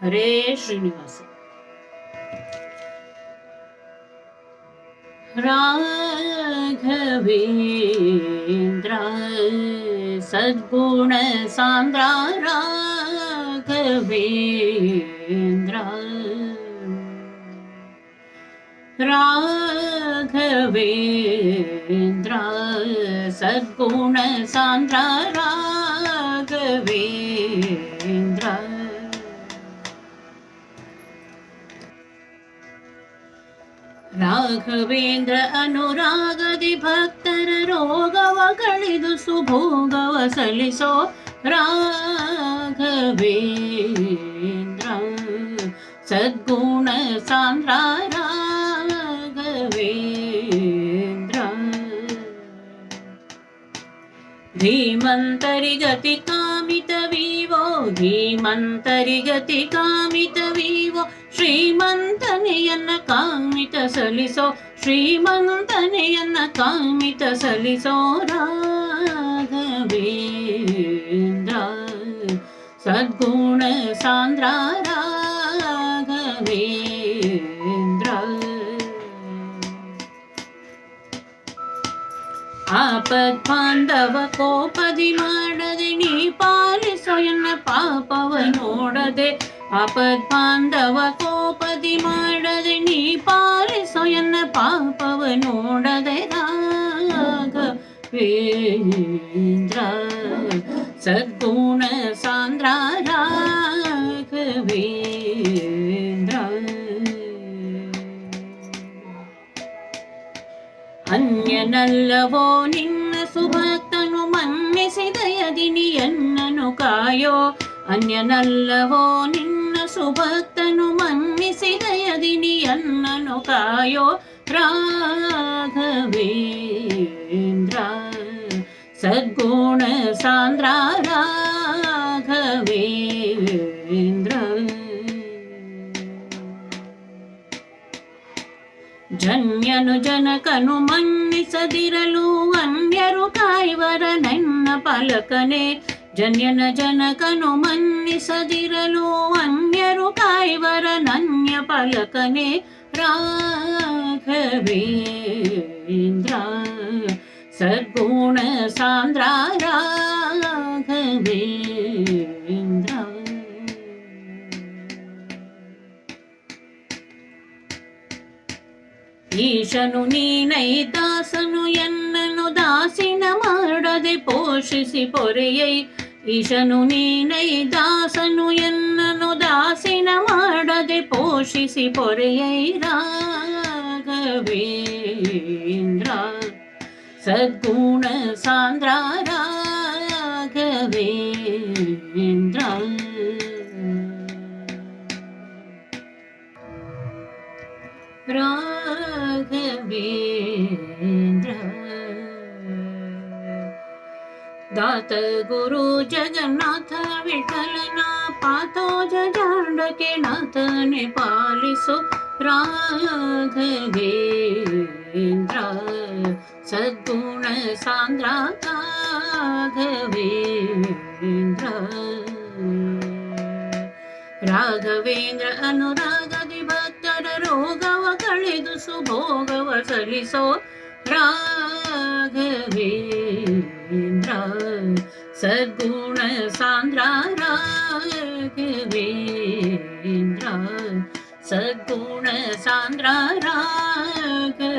ಹರೇ ಶ್ರೀನಿವಾಸ. ರಾಘವೇಂದ್ರ ಸದ್ಗುಣ ಸಾಂದ್ರ ರಾಘವೇಂದ್ರ ರಾಘವೇಂದ್ರ ಸದ್ಗುಣ ಸಾಂದ್ರ ರಾಘವೇಂದ್ರ ರಾಘವೇಂದ್ರ ಅನುರಾಗದಿ ಭಕ್ತರ ರೋಗವ ಕಳೆದು ಸುಭೋಗವ ಸಲ್ಲಿಸೋ ರಾಘವೇಂದ್ರ ಸದ್ಗುಣ ಸಾಂದ್ರ ರಾಘವೇಂದ್ರ ಧೀಮಂತರಿಗತಿ ಕಾಮಿತವೀವೋ ಧೀಮಂತರಿಗತಿ ಕಾಮಿತವೀವೋ ಶ್ರೀಮಂತನೆಯನ್ನ ಕಾಮಿತ ಸಲ್ಲಿಸೋ ಶ್ರೀಮಂತನೆಯನ್ನ ಕಾಮಿತ ಸಲ್ಲಿಸೋ ರಾಘವೇಂದ್ರ ಸದ್ಗುಣ ಸಾಂದ್ರ ರಾಘವೇಂದ್ರ ಆಪದ್ ಬಾಂಧವ ಕೋಪದಿ ಮಾಡದೆ ನೀ ಪಾಲಿಸೋ ಎನ್ನ ಪಾಪವ ನೋಡದೆ ಆಪದ್ ಬಾಂಧವ ಕೋಪದಿ ಮಾಡದೆ ನೀ ಪಾಲಿಸೋ ಎನ್ನ ಪಾಪವ ನೋಡದೆ ರಾಘವೇಂದ್ರ ಸದ್ಗುಣ ಸಾಂದ್ರ ರಾಘವೇಂದ್ರ ಅನ್ಯನಲ್ಲವೋ ನಿನ್ನ ಸುಭಕ್ತನು ಮನ್ನಿಸಿದಯದಿನಿಯನ್ನನು ಕಾಯೋ ಅನ್ಯನಲ್ಲವೋ ನಿನ್ನ ಸುಭಕ್ತನು ಮನ್ನಿಸಿದಯದಿನಿಯನ್ನನು ಕಾಯೋ ರಾಘವೇಂದ್ರ ಸದ್ಗುಣ ಸಾಂದ್ರ ರಾಘವೇಂದ್ರ ಜನ್ಯನು ಜನಕನು ಮನ್ನಿಸದಿರಲು ಅನ್ಯರು ಕಾಯ್ವರ ನನ್ನ ಪಾಲಕನೇ ಜನ್ಯನ ಜನಕನು ಮನ್ನಿಸದಿರಲು ಅನ್ಯರು ಕಾಯ್ವರ ನನ್ಯ ಪಾಲಕನೇ ರಾಘವೇಂದ್ರ ಸದ್ಗುಣ ಸಾಂದ್ರ ರಾಘವೇಂದ್ರ ಈಶನು ನೀನೈ ದಾಸನು ಎನ್ನನು ದಾಸಿನ ಮಾಡದೆ ಪೋಷಿಸಿ ಪೊರೆಯೈ ಈಶನು ನೀನೈ ದಾಸನು ಎನ್ನನು ದಾಸಿನ ಮಾಡದೆ ಪೋಷಿಸಿ ಪೊರೆಯೈ ರಾಘವೇಂದ್ರ ಸದ್ಗುಣ ಸಾಂದ್ರ ರಾಘವೇಂದ್ರ ರಾಘವೇಂದ್ರ ದಾತ ಗುರು ಜಗನ್ನಾಥ ವಿಠಲನ ಪಾತೋಜ ಜಾಂಡಕೆ ನಾಥನೆ ಪಾಲಿಸು ರಾಘವೇಂದ್ರ ಸದ್ಗುಣ ಸಾಂದ್ರ ರಾಘವೇಂದ್ರ ರಾಘವೇಂದ್ರ ಅನುರಾಗದಿ ಭಕ್ತರ ರೋಗವ ಕಳೆದು ಸುಭೋಗವ ಸಲ್ಲಿಸೋ ರಾಘವೇಂದ್ರ ಸದ್ಗುಣ ಸಾಂದ್ರ ರಾಘವೇಂದ್ರ ಸದ್ಗುಣ ಸಾಂದ್ರ ರಾಘವೇಂದ್ರ